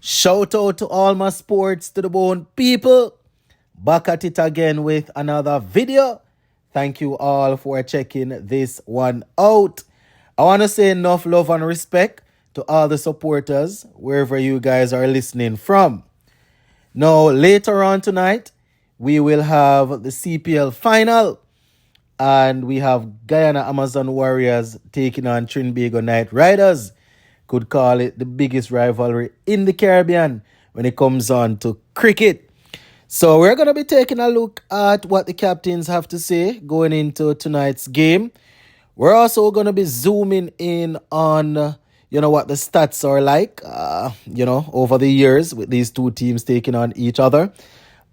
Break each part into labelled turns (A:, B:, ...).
A: Shout out to all my sports to the bone people. Back at it again with another video. Thank you all for checking this one out. I want to say enough love and respect to all the supporters wherever you guys are listening from. Now, later on tonight, we will have the CPL final. And we have Guyana Amazon Warriors taking on Trinbago Knight Riders. Could call it the biggest rivalry in the Caribbean when it comes on to cricket. So we're going to be taking a look at what the captains have to say going into tonight's game. We're also going to be zooming in on, what the stats are like, over the years with these two teams taking on each other.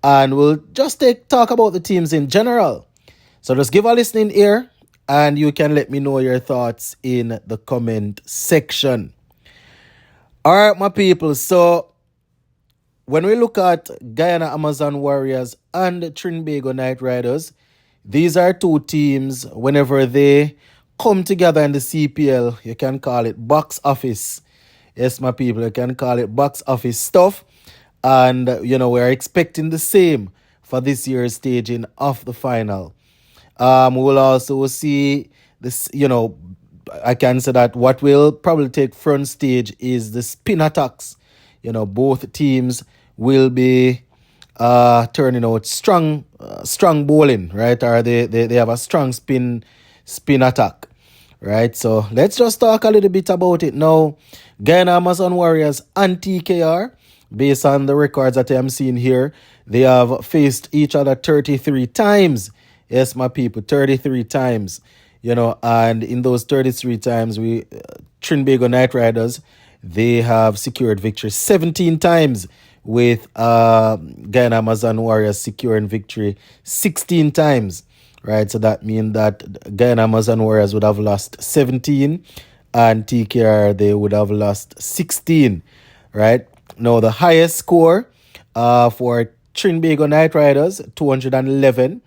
A: And we'll just talk about the teams in general. So just give a listening ear and you can let me know your thoughts in the comment section. All right, my people. So when we look at Guyana Amazon Warriors and Trinbago Knight Riders, these are two teams, whenever they come together in the CPL, you can call it box office. Yes, my people, you can call it box office stuff. And, we're expecting the same for this year's staging of the final. We will also see this, I can say that what will probably take front stage is the spin attacks. Both teams will be turning out strong bowling, right? Or they have a strong spin attack, right? So let's just talk a little bit about it now. Guyana Amazon Warriors and TKR, based on the records that I'm seeing here, they have faced each other 33 times. Yes, my people, 33 times, and in those 33 times, Trinbago Knight Riders, they have secured victory 17 times with Guyana Amazon Warriors securing victory 16 times, right? So that means that Guyana Amazon Warriors would have lost 17 and TKR, they would have lost 16, right? Now, the highest score for Trinbago Knight Riders, 211.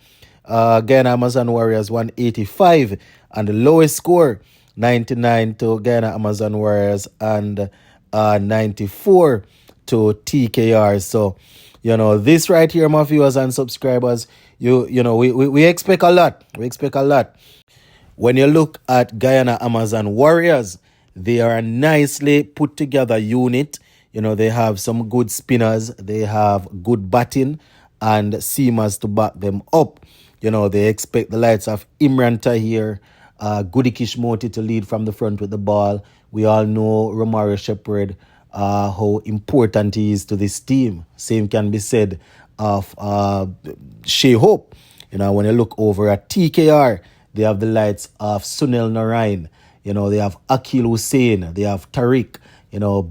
A: Guyana Amazon Warriors 185, and the lowest score 99 to Guyana Amazon Warriors and 94 to TKR. So this right here, my viewers and subscribers, we expect a lot. When you look at Guyana Amazon Warriors, they are a nicely put together unit. They have some good spinners, they have good batting and seamers to back them up. They expect the likes of Imran Tahir, Goody Kishmoti to lead from the front with the ball. We all know Romario Shepherd, how important he is to this team. Same can be said of Shea Hope. When you look over at TKR, they have the likes of Sunil Narain. They have Akil Hussain. They have Tariq.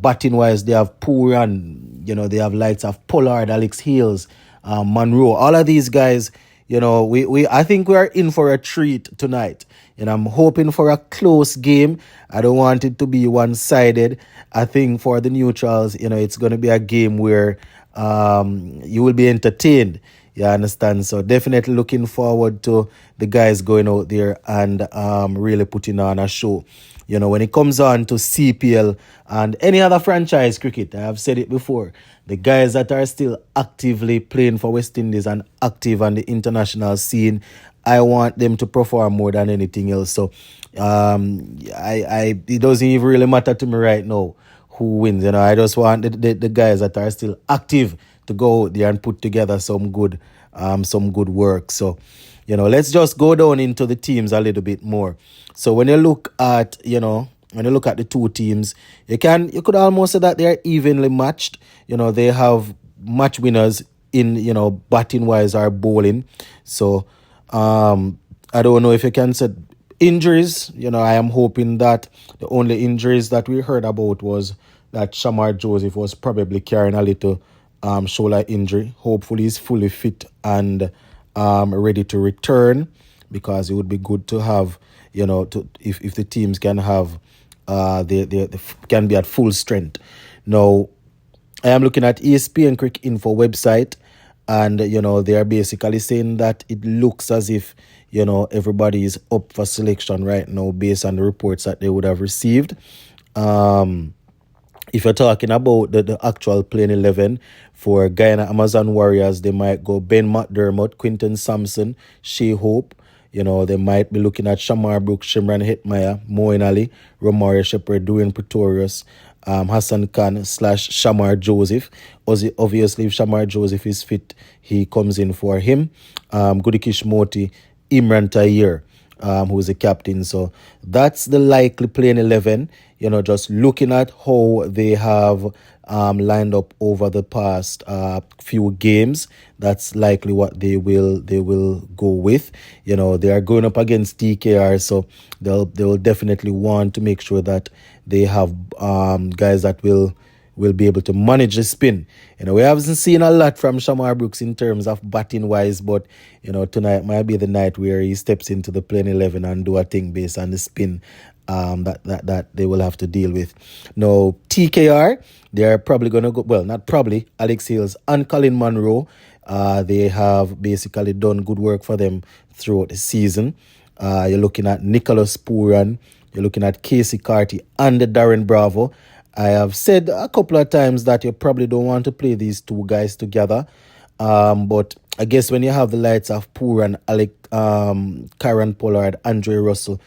A: Batting-wise, they have Puran. They have likes of Pollard, Alex Hales, Monroe. All of these guys, I think we are in for a treat tonight. I'm hoping for a close game. I don't want it to be one-sided. I think for the neutrals, it's going to be a game where you will be entertained. You understand? So definitely looking forward to the guys going out there and really putting on a show. When it comes on to CPL and any other franchise cricket, I have said it before, the guys that are still actively playing for West Indies and active on the international scene, I want them to perform more than anything else. So it doesn't even really matter to me right now who wins. I just want the guys that are still active to go out there and put together some good work. So, let's just go down into the teams a little bit more. So when you look at, the two teams, you could almost say that they're evenly matched. They have match winners in, batting wise or bowling. So, I don't know if you can say injuries. I am hoping that the only injuries that we heard about was that Shamar Joseph was probably carrying a little shoulder injury. Hopefully he's fully fit and ready to return, because it would be good to have, if the teams can have they can be at full strength. Now, I am looking at ESPN Cricket Info website, and they are basically saying that it looks as if everybody is up for selection right now based on the reports that they would have received. If you're talking about the actual playing 11 for Guyana Amazon Warriors, they might go Ben McDermott, Quinton Sampson, Shea Hope. They might be looking at Shamar Brooks, Shimran Hetmaya, Moeen Ali, Romario Shepherd, Dwayne Pretorius, Hassan Khan / Shamar Joseph. Obviously, if Shamar Joseph is fit, he comes in for him. Gudikish Moti, Imran Tahir, who is the captain. So that's the likely playing 11. Just looking at how they have lined up over the past few games, that's likely what they will go with. They are going up against TKR, so they'll definitely want to make sure that they have guys that will be able to manage the spin. We haven't seen a lot from Shamar Brooks in terms of batting wise, but tonight might be the night where he steps into the playing 11 and do a thing based on the spin that they will have to deal with. Now, TKR, they are probably going to go, well, not probably, Alex Hills and Colin Monroe. They have basically done good work for them throughout the season. You're looking at Nicholas Puran, you're looking at Casey Carty and Darren Bravo. I have said a couple of times that you probably don't want to play these two guys together. But I guess when you have the likes of Puran, Alec, Karen Pollard, Andre Russell,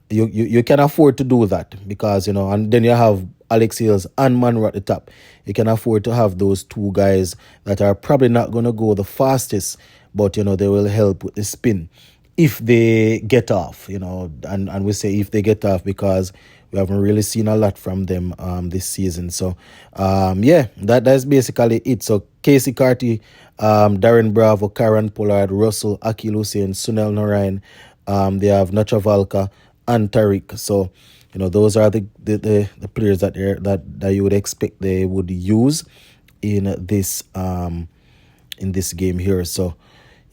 A: you can afford to do that because, and then you have Alex Hills and Monroe at the top. You can afford to have those two guys that are probably not going to go the fastest, but, they will help with the spin if they get off, and we say if they get off because we haven't really seen a lot from them this season. So, that's basically it. So, Casey Carty, Darren Bravo, Karen Pollard, Russell, Akil Hussein, Sunil Narayan, they have Nachavalka and Tariq. So, those are the players that you would expect they would use in this game here. So,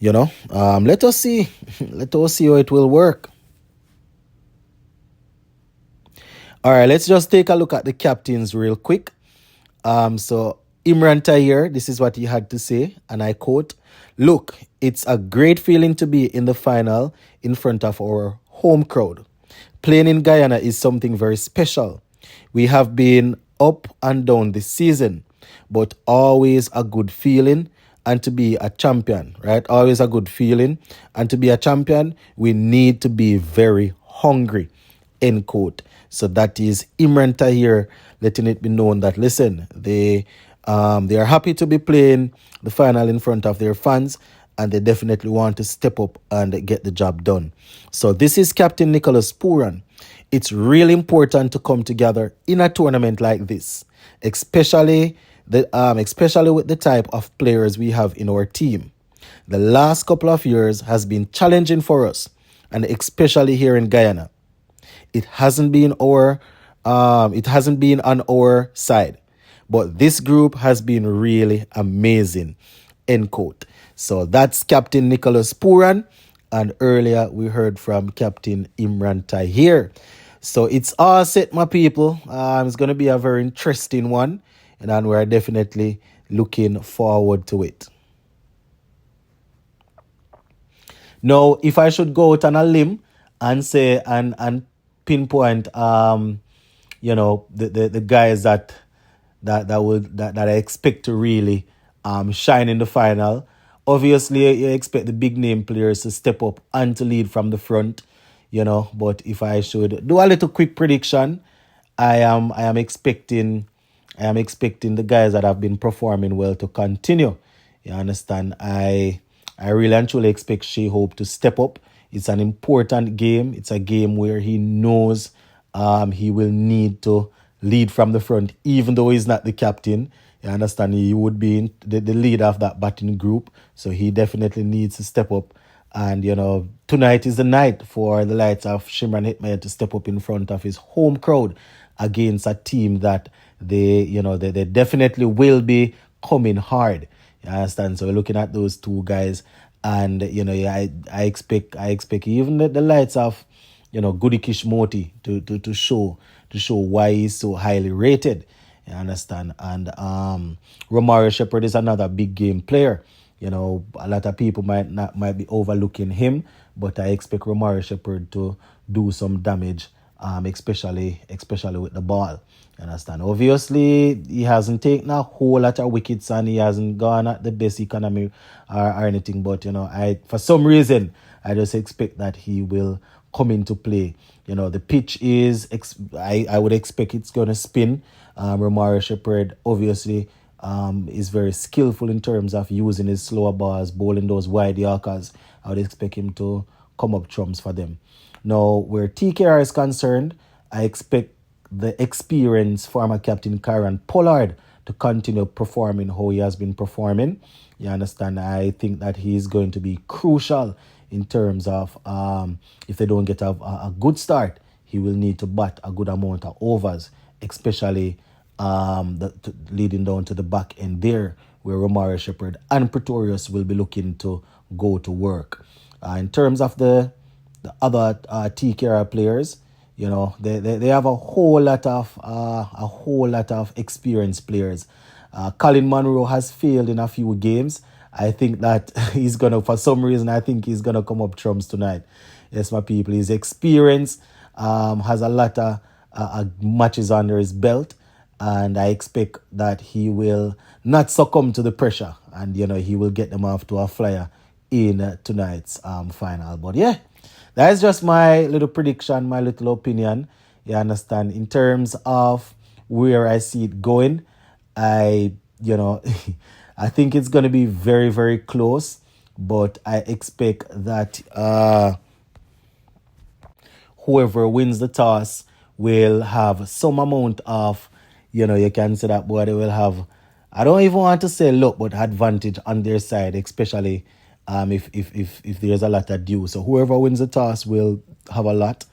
A: let us see. Let us see how it will work. All right, let's just take a look at the captains real quick. So Imran Tahir, this is what he had to say, and I quote, "Look, it's a great feeling to be in the final in front of our home crowd. Playing in Guyana is something very special. We have been up and down this season, but always a good feeling. And to be a champion, right? Always a good feeling. And to be a champion, we need to be very hungry," end quote. So that is Imran Tahir letting it be known that, listen, they are happy to be playing the final in front of their fans, and they definitely want to step up and get the job done. So this is Captain Nicholas Puran. "It's really important to come together in a tournament like this, especially with the type of players we have in our team. The last couple of years has been challenging for us, and especially here in Guyana. It hasn't been on our side, but this group has been really amazing," end quote. So that's Captain Nicholas Puran, and earlier we heard from Captain Imran Tahir. So it's all set, my people. It's going to be a very interesting one, and we're definitely looking forward to it. Now, if I should go out on a limb and say and pinpoint the guys that I expect to really shine in the final, obviously you expect the big name players to step up and to lead from the front, but if I should do a little quick prediction, I am expecting the guys that have been performing well to continue. You understand? I really and truly expect Shea Hope to step up. It's an important game. It's a game where he knows he will need to lead from the front, even though he's not the captain. You understand? He would be the leader of that batting group. So he definitely needs to step up. And, tonight is the night for the likes of Shimran Hetmaya to step up in front of his home crowd against a team that they definitely will be coming hard. You understand? So we're looking at those two guys. And, I expect even the lights of, Gudikish Moti to show why he's so highly rated. You understand? And Romario Shepherd is another big game player. A lot of people might be overlooking him, but I expect Romario Shepherd to do some damage especially with the ball. You understand? Obviously, he hasn't taken a whole lot of wickets and he hasn't gone at the best economy or anything. But I for some reason I just expect that he will come into play. The pitch is I would expect it's gonna spin. Romario Shepherd obviously is very skillful in terms of using his slower balls, bowling those wide Yorkers. I would expect him to come up trumps for them. Now, where TKR is concerned, I expect the experienced former captain Kieran Pollard to continue performing how he has been performing. You understand? I think that he's going to be crucial in terms of if they don't get a good start, he will need to bat a good amount of overs, especially leading down to the back end there, where Romario Shepherd and Pretorius will be looking to go to work. In terms of the other TKR players, they have a whole lot of experienced players. Colin Monroe has failed in a few games. I think that for some reason, I think he's gonna come up trumps tonight. Yes, my people, his experience has a lot of matches under his belt, and I expect that he will not succumb to the pressure, and he will get them off to a flyer in tonight's final. But yeah, that is just my little prediction, my little opinion. You understand? In terms of where I see it going, I I think it's going to be very, very close, but I expect that whoever wins the toss will have some amount of, you can say that, boy, they will have, I don't even want to say luck, but advantage on their side, especially if there's a lot of due. So whoever wins the toss will have a lot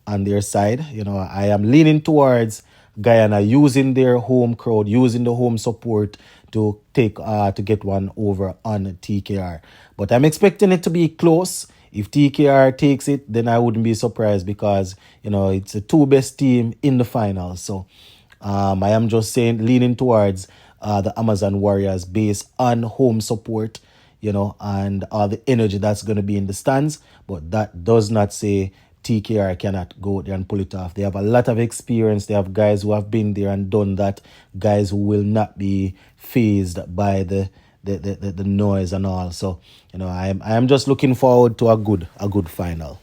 A: on their side. I am leaning towards Guyana using their home crowd, using the home support to get one over on TKR. But I'm expecting it to be close. If TKR takes it, then I wouldn't be surprised because, it's the two best team in the final. So I am just leaning towards the Amazon Warriors based on home support, and all the energy that's going to be in the stands. But that does not say TKR cannot go there and pull it off. They have a lot of experience. They have guys who have been there and done that, guys who will not be fazed by the noise and all. So, I am just looking forward to a good final.